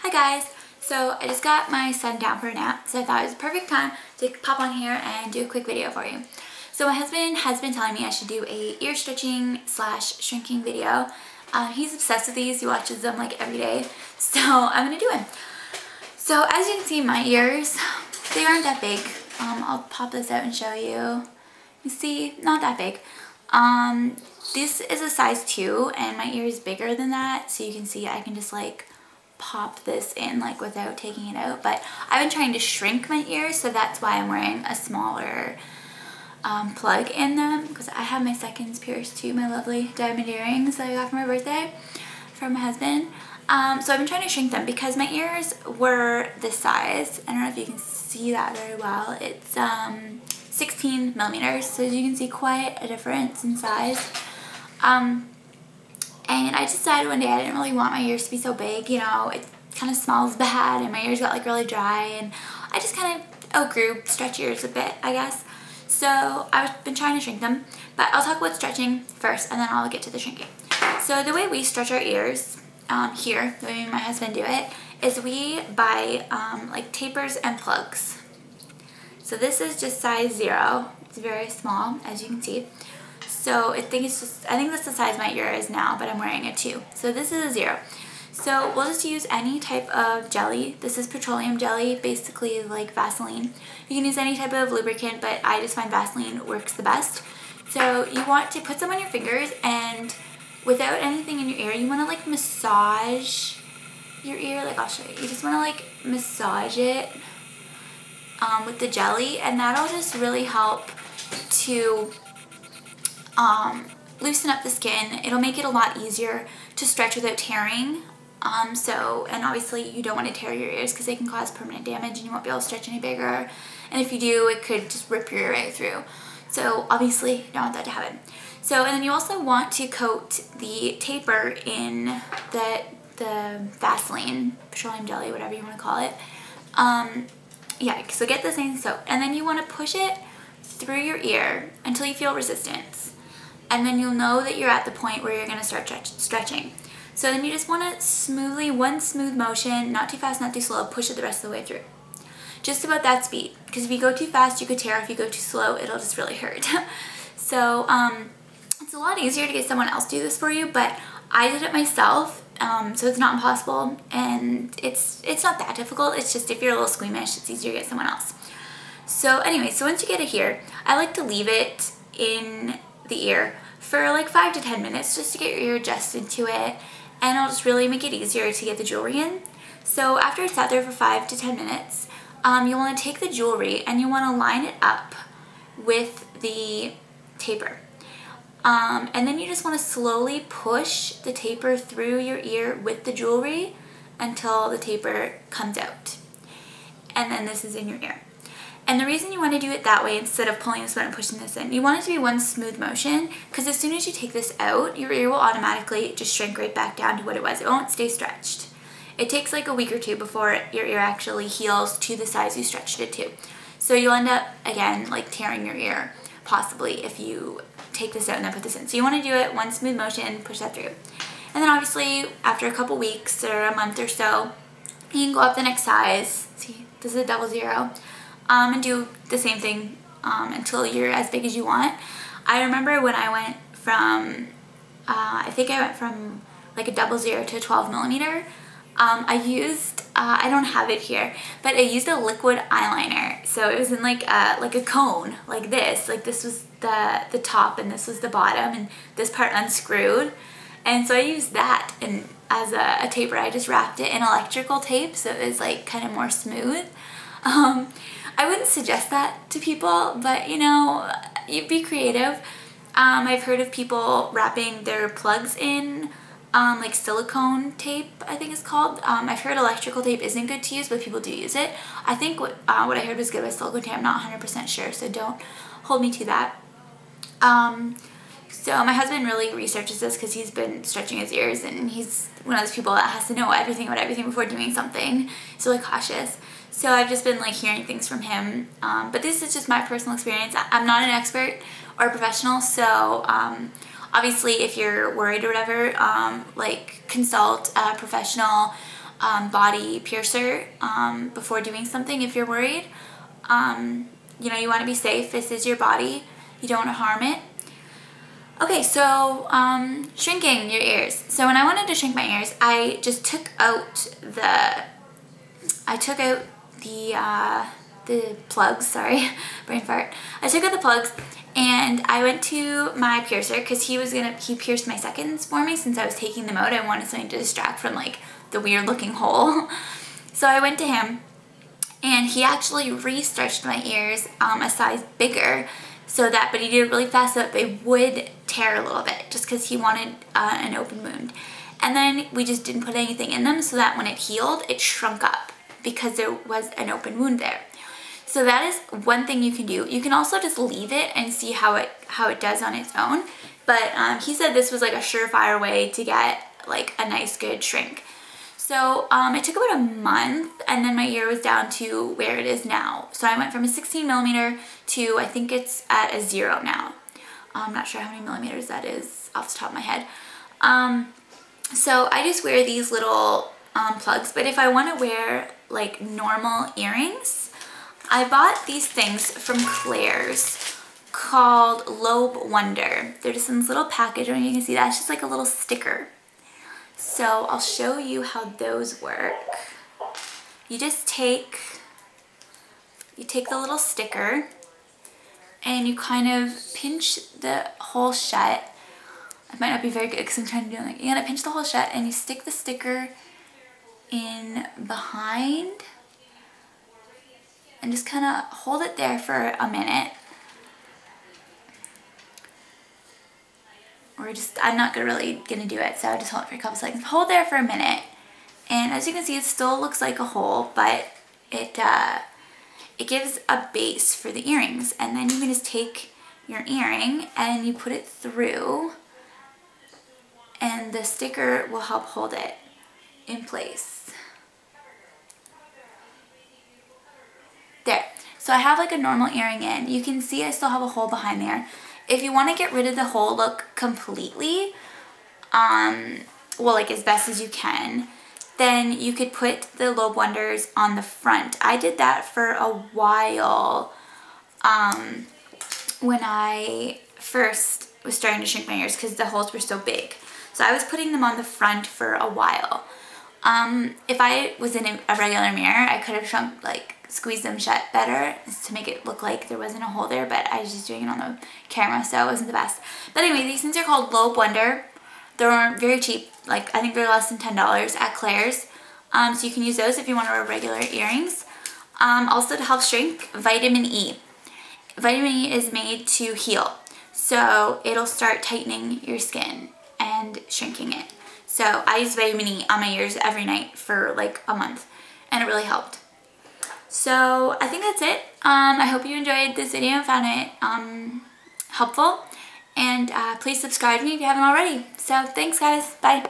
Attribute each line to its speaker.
Speaker 1: Hi guys! So I just got my son down for a nap, so I thought it was a perfect time to pop on here and do a quick video for you. So my husband has been telling me I should do a ear stretching / shrinking video. He's obsessed with these, he watches them like every day, so I'm gonna do it. So as you can see, my ears, they aren't that big. I'll pop this out and show you. You see, not that big. This is a size 2 and my ear is bigger than that, so you can see I can just like pop this in like without taking it out. But I've been trying to shrink my ears, so that's why I'm wearing a smaller plug in them, because I have my seconds pierced too, my lovely diamond earrings that I got for my birthday from my husband. So I've been trying to shrink them because my ears were this size. I don't know if you can see that very well. It's 16 millimeters, so as you can see, quite a difference in size. And I decided one day I didn't really want my ears to be so big, you know, it kind of smells bad and my ears got like really dry, and I just kind of outgrew stretch ears a bit, I guess. So I've been trying to shrink them, but I'll talk about stretching first and then I'll get to the shrinking. So the way we stretch our ears here, the way me and my husband do it, is we buy like tapers and plugs. So this is just size 0. It's very small, as you can see. So I think that's the size my ear is now, but I'm wearing a 2. So this is a 0. So we'll just use any type of jelly. This is petroleum jelly, basically like Vaseline. You can use any type of lubricant, but I just find Vaseline works the best. So you want to put some on your fingers, and without anything in your ear, you want to like massage your ear. Like, I'll show you. You just want to like massage it with the jelly, and that'll just really help to loosen up the skin. It'll make it a lot easier to stretch without tearing. And obviously you don't want to tear your ears because they can cause permanent damage and you won't be able to stretch any bigger. And if you do, it could just rip your ear right through. So obviously you don't want that to happen. So, and then you also want to coat the taper in the Vaseline, petroleum jelly, whatever you want to call it. Yeah, so get the same soap. And then you want to push it through your ear until you feel resistance. And then you'll know that you're at the point where you're going to start stretching. So then you just want to smoothly, one smooth motion, not too fast, not too slow, push it the rest of the way through. Just about that speed, because if you go too fast, you could tear. If you go too slow, it'll just really hurt. So it's a lot easier to get someone else to do this for you, but I did it myself, so it's not impossible, and it's not that difficult. It's just if you're a little squeamish, it's easier to get someone else. So anyway, so once you get it here, I like to leave it in the ear for like 5 to 10 minutes just to get your ear adjusted to it, and it'll just really make it easier to get the jewelry in. So after it's sat there for 5 to 10 minutes, you want to take the jewelry and you want to line it up with the taper. And then you just want to slowly push the taper through your ear with the jewelry until the taper comes out. And then this is in your ear. And the reason you want to do it that way instead of pulling this one and pushing this in, you want it to be one smooth motion, because as soon as you take this out, your ear will automatically just shrink right back down to what it was. It won't stay stretched. It takes like a week or 2 before your ear actually heals to the size you stretched it to. So you'll end up, again, like tearing your ear, possibly, if you take this out and then put this in. So you want to do it one smooth motion, push that through. And then obviously, after a couple weeks or a month or so, you can go up the next size. See, this is a 00. And do the same thing until you're as big as you want. I remember when I went from, I think I went from like a 00 to a 12 millimeter. I used, I don't have it here, but I used a liquid eyeliner. So it was in like a cone, like this. Like this was the top and this was the bottom, and this part unscrewed. And so I used that, and as a taper, I just wrapped it in electrical tape, so it was like kind of more smooth. I wouldn't suggest that to people, but you know, you'd be creative. I've heard of people wrapping their plugs in like silicone tape, I think it's called. I've heard electrical tape isn't good to use, but people do use it. I think what I heard was good with silicone tape. I'm not 100% sure, so don't hold me to that. So my husband really researches this because he's been stretching his ears, and he's one of those people that has to know everything about everything before doing something. He's really cautious. So I've just been like hearing things from him, but this is just my personal experience. I'm not an expert or a professional, so obviously if you're worried or whatever, like consult a professional body piercer before doing something if you're worried. You know, you want to be safe. This is your body. You don't want to harm it. Okay, so shrinking your ears. So when I wanted to shrink my ears, I just took out the plugs, sorry, brain fart. I took out the plugs and I went to my piercer because he pierced my seconds for me since I was taking them out. I wanted something to distract from like the weird looking hole. So I went to him and he actually re-stretched my ears a size bigger but he did it really fast so that they would tear a little bit just because he wanted an open wound. And then we just didn't put anything in them so that when it healed, it shrunk up because there was an open wound there. So that is one thing you can do. You can also just leave it and see how it does on its own. But he said this was like a surefire way to get like a nice good shrink. So it took about a month and then my ear was down to where it is now. So I went from a 16 millimeter to I think it's at a 0 now. I'm not sure how many millimeters that is off the top of my head. So I just wear these little plugs, but if I want to wear like normal earrings, I bought these things from Claire's called Lobe Wonder. They're just in this little package. I don't know if you can see that. It's just like a little sticker. So I'll show you how those work. You just take the little sticker and you kind of pinch the hole shut. It might not be very good because I'm trying to do it like, you gotta pinch the hole shut and you stick the sticker in behind and just kind of hold it there for a minute. Or I'm not really gonna do it, so I'll just hold it for a couple seconds. Hold there for a minute, and as you can see, it still looks like a hole, but it gives a base for the earrings. And then you can just take your earring and you put it through, and the sticker will help hold it in place. There. So I have like a normal earring in. You can see I still have a hole behind there. If you want to get rid of the whole look completely, well, like as best as you can, then you could put the Lobe Wonders on the front. I did that for a while when I first was starting to shrink my ears because the holes were so big. So I was putting them on the front for a while. If I was in a regular mirror, I could have squeezed them shut better to make it look like there wasn't a hole there, but I was just doing it on the camera, so it wasn't the best. But anyway, these things are called Lobe Wonder. They're very cheap, like I think they're less than $10 at Claire's. So you can use those if you want to wear regular earrings. Also to help shrink, vitamin E. Vitamin E is made to heal, so it'll start tightening your skin and shrinking it. So I use vitamin E on my ears every night for like a month, and it really helped. So I think that's it. I hope you enjoyed this video and found it helpful. And please subscribe to me if you haven't already. So thanks guys. Bye.